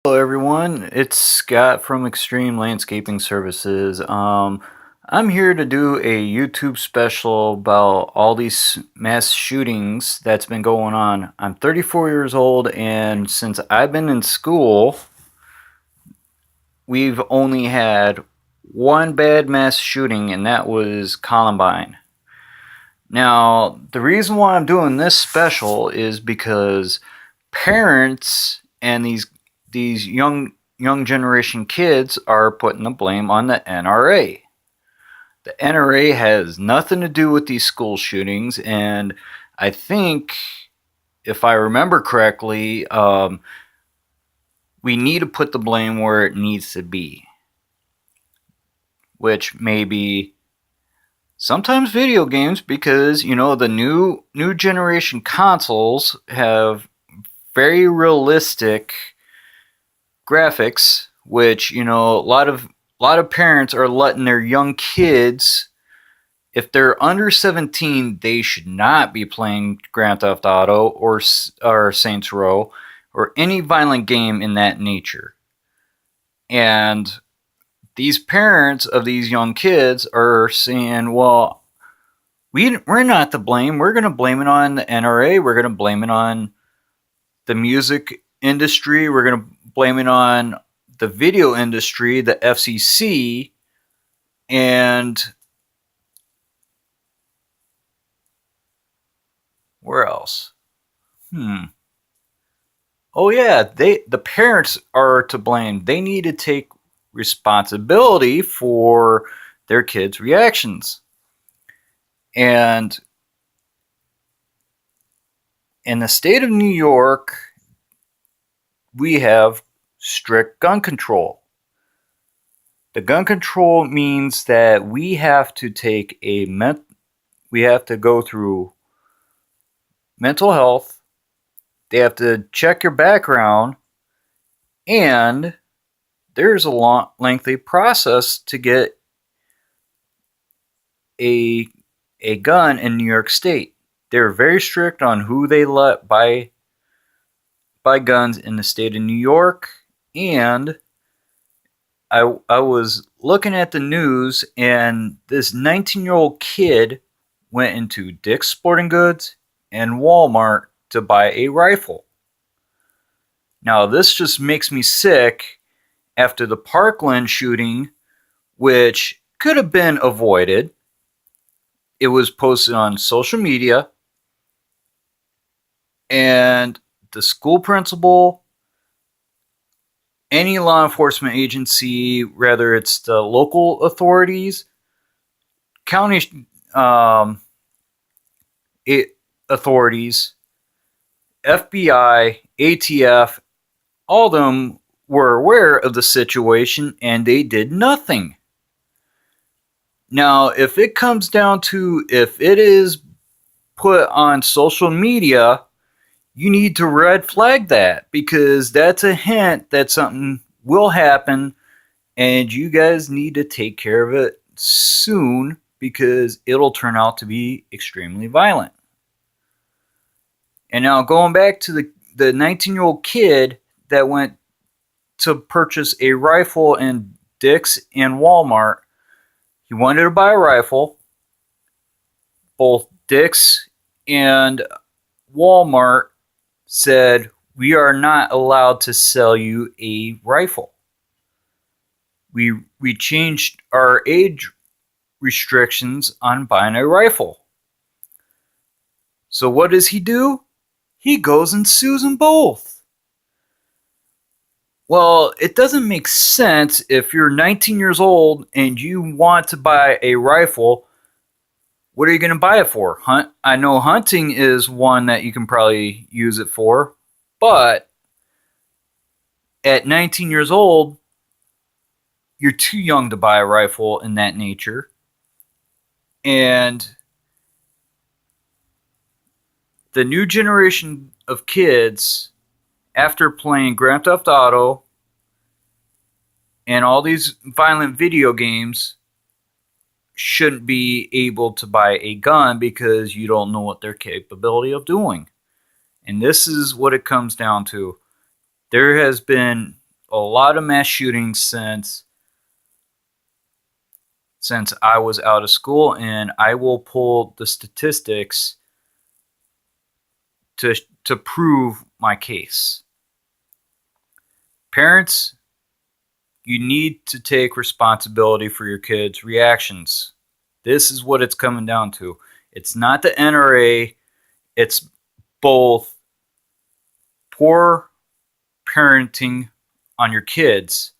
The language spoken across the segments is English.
Hello, everyone. It's Scott from Extreme Landscaping Services. I'm here to do a YouTube special about all these mass shootings that's been going on. I'm 34 years old, and since I've been in school, we've only had one bad mass shooting, and that was Columbine. Now, the reason why I'm doing this special is because parents and these young generation kids are putting the blame on the NRA. The NRA has nothing to do with these school shootings, and I think, if I remember correctly, we need to put the blame where it needs to be, which may be sometimes video games, because the new generation consoles have very realistic graphics, which a lot of parents are letting their young kids, if they're under 17, they should not be playing Grand Theft Auto or Saints Row or any violent game in that nature. And these parents of these young kids are saying, well, we're not to blame. We're going to blame it on the NRA. We're going to blame it on the music industry. We're going to blame it on the video industry, the FCC, and where else? Oh yeah, the parents are to blame. They need to take responsibility for their kids' reactions. And in the state of New York, we have strict gun control. The gun control means that we have to go through mental health. They have to check your background, and there's a long, lengthy process to get a gun in New York State. They're very strict on who they let buy guns in the state of New York. And I was looking at the news, and this 19-year-old kid went into Dick's Sporting Goods and Walmart to buy a rifle. Now, this just makes me sick after the Parkland shooting, which could have been avoided. It was posted on social media, and the school principal, any law enforcement agency, whether it's the local authorities, county authorities, FBI, ATF, all of them were aware of the situation, and they did nothing. Now, if it comes down to, if it is put on social media, you need to red flag that, because that's a hint that something will happen, and you guys need to take care of it soon, because it'll turn out to be extremely violent. And now, going back to the 19-year-old kid that went to purchase a rifle in Dick's and Walmart. He wanted to buy a rifle. Both Dick's and Walmart said, we are not allowed to sell you a rifle. We changed our age restrictions on buying a rifle. So what does he do? He goes and sues them both. Well, it doesn't make sense. If you're 19 years old and you want to buy a rifle, what are you going to buy it for? I know hunting is one that you can probably use it for, but at 19 years old, you're too young to buy a rifle in that nature. And the new generation of kids, after playing Grand Theft Auto and all these violent video games, shouldn't be able to buy a gun, because you don't know what they're capable of doing. And this is what it comes down to. There has been a lot of mass shootings since I was out of school, and I will pull the statistics to prove my case. Parents, you need to take responsibility for your kids' reactions. This is what it's coming down to. It's not the NRA, it's both poor parenting on your kids,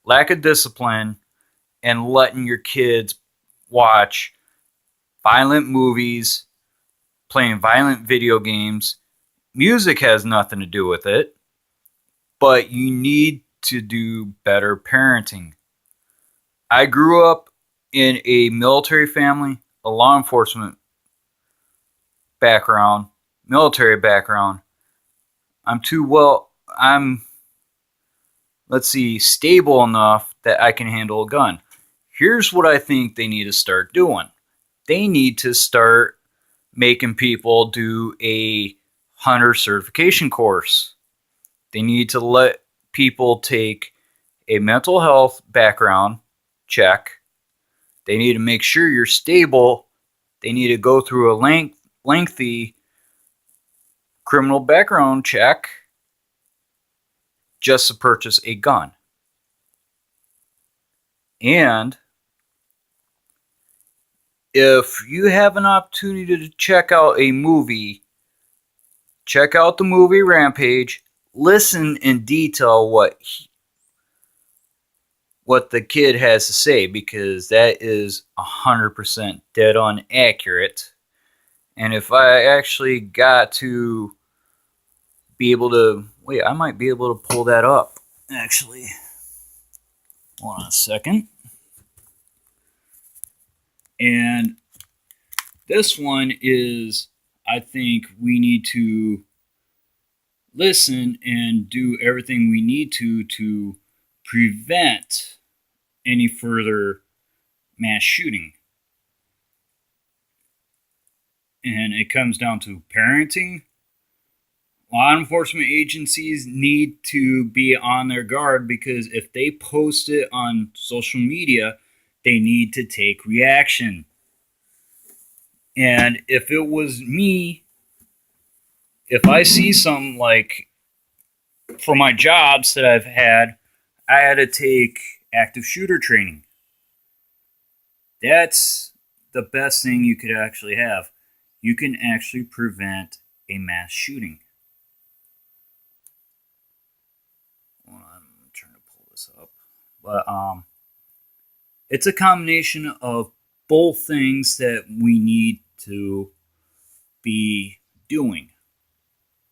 lack of discipline, and letting your kids watch violent movies, playing violent video games. Music has nothing to do with it, but you need to do better parenting. I grew up in a military family, a law enforcement background, military background. I'm, let's see, stable enough that I can handle a gun. Here's what I think they need to start doing. They need to start making people do a hunter certification course. They need to let people take a mental health background check. They need to make sure you're stable. They need to go through a lengthy criminal background check just to purchase a gun. And if you have an opportunity to check out a movie, check out the movie Rampage. Listen in detail what the kid has to say, because that is 100% dead on accurate. And if I actually got to be able to wait, I might be able to pull that up. Actually, hold on a second. And this one is, I think we need to listen and do everything we need to prevent any further mass shooting. And it comes down to parenting. Law enforcement agencies need to be on their guard, because if they post it on social media, they need to take reaction. And if it was me, if I see something like for my jobs that I had to take active shooter training. That's the best thing you could actually have. You can actually prevent a mass shooting. Well, I'm trying to pull this up. But it's a combination of both things that we need to be doing.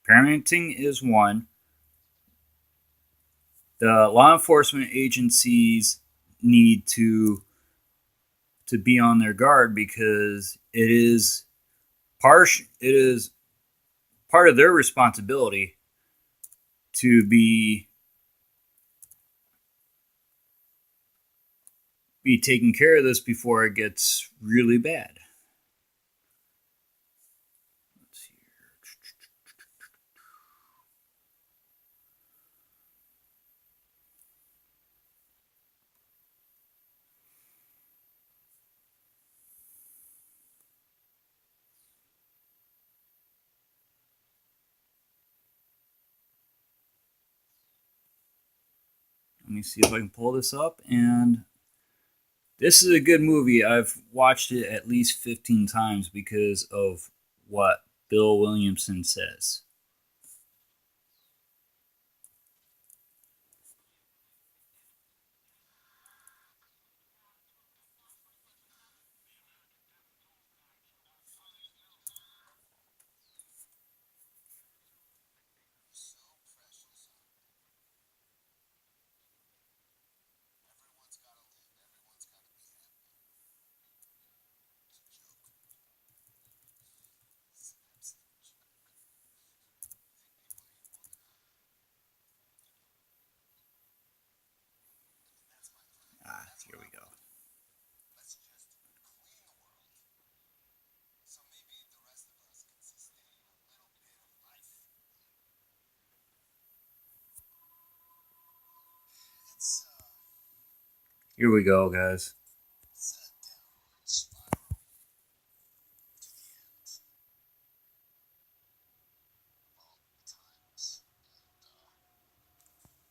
Parenting is one. The law enforcement agencies need to be on their guard, because it is part of their responsibility to be taking care of this before it gets really bad. Let's see here. Let me see if I can pull this up. And this is a good movie. I've watched it at least 15 times because of what Bill Williamson says. Here we go. Here we go, guys.